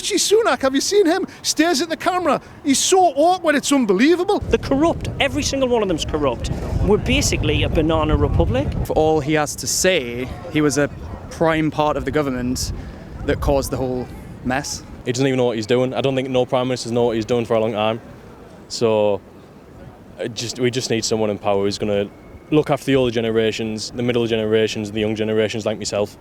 Rishi Sunak, have you seen him? Stares at the camera. He's so awkward, it's unbelievable. They're corrupt. Every single one of them's corrupt. We're basically a banana republic. For all he has to say, he was a prime part of the government that caused the whole mess. He doesn't even know what he's doing. I don't think no Prime Ministers know what he's doing for a long time. So we just need someone in power who's going to look after the older generations, the middle generations, the young generations like myself.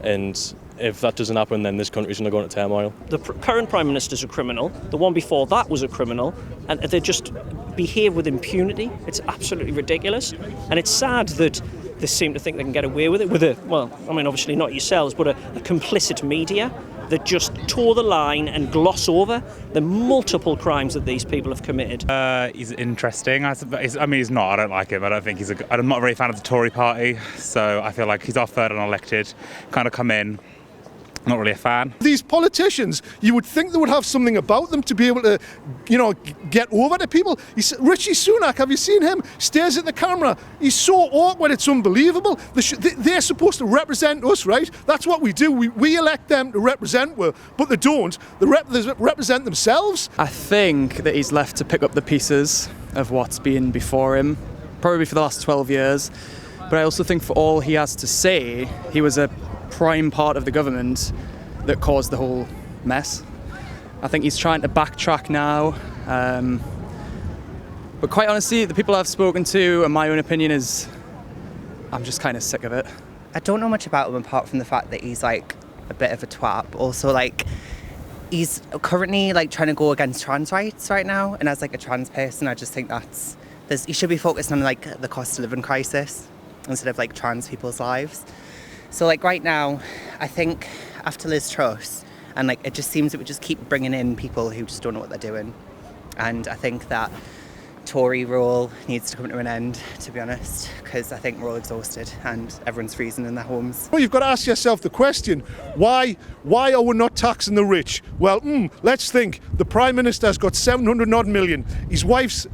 And if that doesn't happen, then this country's going to go into turmoil. The current Prime Minister's a criminal. The one before that was a criminal. And they just behave with impunity. It's absolutely ridiculous. And it's sad that they seem to think they can get away with it obviously not yourselves, but a complicit media that just tore the line and gloss over the multiple crimes that these people have committed. He's interesting. He's not. I don't like him. I'm not a very fan of the Tory party, so I feel like he's our third unelected. Kind of come in. Not really a fan. These politicians, you would think they would have something about them to be able to, get over to people. Rishi Sunak, have you seen him? Stares at the camera. He's so awkward, it's unbelievable. They're supposed to represent us, right? That's what we do. We elect them to represent us, but they don't. They represent themselves. I think that he's left to pick up the pieces of what's been before him, probably for the last 12 years. But I also think for all he has to say, he was a prime part of the government that caused the whole mess. I think he's trying to backtrack now. But quite honestly, the people I've spoken to, and my own opinion is, I'm just kind of sick of it. I don't know much about him apart from the fact that he's like a bit of a twat. But also, like, he's currently like trying to go against trans rights right now. And as like a trans person, I just think he should be focused on like the cost of living crisis instead of like trans people's lives. So like right now, I think after Liz Truss, and like it just seems that we just keep bringing in people who just don't know what they're doing. And I think that Tory rule needs to come to an end, to be honest, because I think we're all exhausted and everyone's freezing in their homes. Well, you've got to ask yourself the question, why are we not taxing the rich? Well, let's think. The Prime Minister's got 700 odd million. His wife's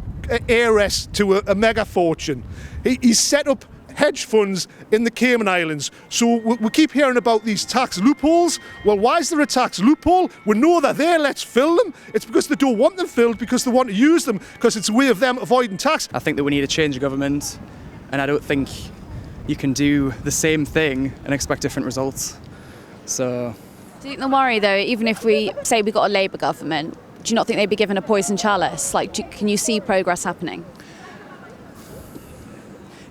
heiress to a mega fortune. He's set up hedge funds in the Cayman Islands. So we keep hearing about these tax loopholes. Well, why is there a tax loophole? We know they're there, let's fill them. It's because they don't want them filled, because they want to use them, because it's a way of them avoiding tax. I think that we need a change of government, and I don't think you can do the same thing and expect different results. So, do you think the worry, though, even if we say we got a Labour government, do you not think they'd be given a poison chalice? Can you see progress happening?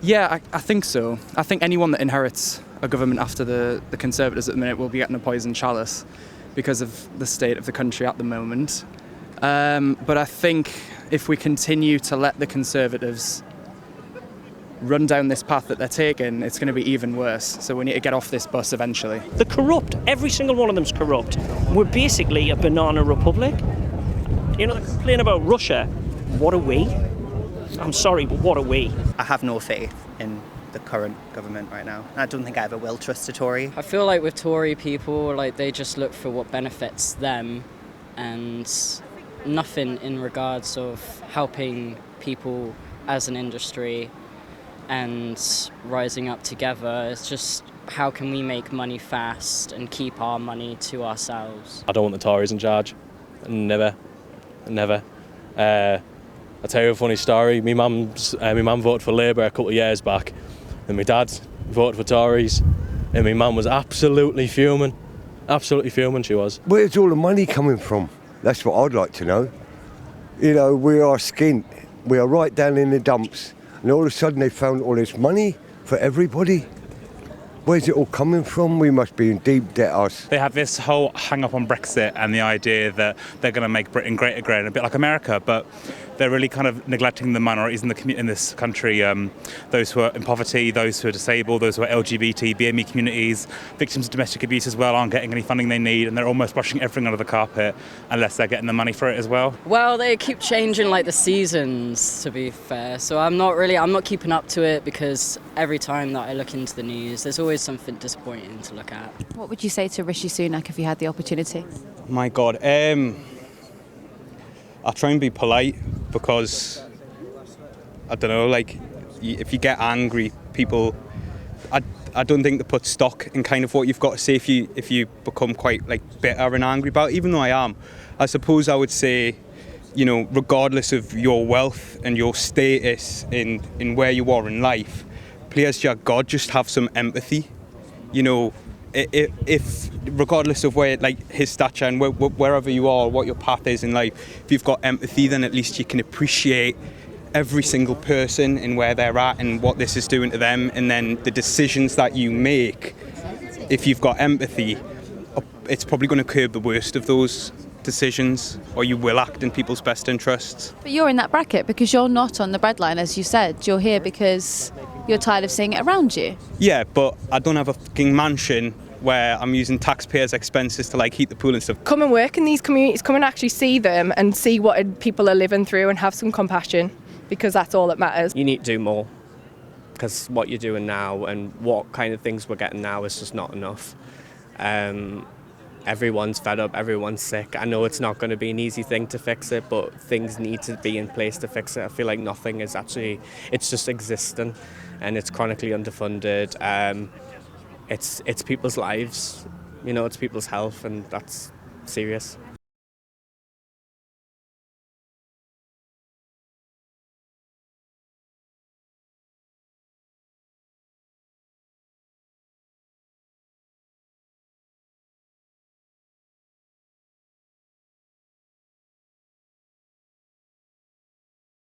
Yeah, I think so. I think anyone that inherits a government after the Conservatives at the minute will be getting a poison chalice because of the state of the country at the moment. But I think if we continue to let the Conservatives run down this path that they're taking, it's going to be even worse. So we need to get off this bus eventually. They're corrupt. Every single one of them's corrupt. We're basically a banana republic. They complain about Russia. What are we? I'm sorry, but what are we? I have no faith in the current government right now. I don't think I ever will trust a Tory. I feel like with Tory people, they just look for what benefits them and nothing in regards of helping people as an industry and rising up together. It's just how can we make money fast and keep our money to ourselves. I don't want the Tories in charge. Never. I'll tell you a funny story. My mum voted for Labour a couple of years back, and my dad voted for Tories, and my mum was absolutely fuming. Absolutely fuming, she was. Where's all the money coming from? That's what I'd like to know. We are skint. We are right down in the dumps, and all of a sudden they found all this money for everybody. Where's it all coming from? We must be in deep debt, us. They have this whole hang-up on Brexit and the idea that they're going to make Britain great again, a bit like America, but they're really kind of neglecting the minorities in this country, those who are in poverty, those who are disabled, those who are LGBT, BME communities, victims of domestic abuse as well aren't getting any funding they need, and they're almost brushing everything under the carpet unless they're getting the money for it as well. Well, they keep changing the seasons, to be fair, so I'm not keeping up to it because every time that I look into the news, there's always something disappointing to look at. What would you say to Rishi Sunak if you had the opportunity? My God, I try and be polite because, I don't know, if you get angry, people, I I don't think they put stock in kind of what you've got to say if you become quite like bitter and angry about it, even though I am. I suppose I would say, you know, regardless of your wealth and your status in where you are in life, players like God just have some empathy. You know, if regardless of where, like, his stature and wherever you are, what your path is in life, if you've got empathy, then at least you can appreciate every single person and where they're at and what this is doing to them, and then the decisions that you make, if you've got empathy, it's probably going to curb the worst of those decisions, or you will act in people's best interests. But you're in that bracket because you're not on the breadline, as you said. You're here because you're tired of seeing it around you. Yeah, but I don't have a fucking mansion where I'm using taxpayers' expenses to like heat the pool and stuff. Come and work in these communities, come and actually see them and see what people are living through and have some compassion, because that's all that matters. You need to do more, because what you're doing now and what kind of things we're getting now is just not enough. Everyone's fed up, everyone's sick. I know it's not going to be an easy thing to fix it, but things need to be in place to fix it. I feel like nothing is actually, it's just existing, and it's chronically underfunded. It's people's lives, you know, it's people's health, and that's serious.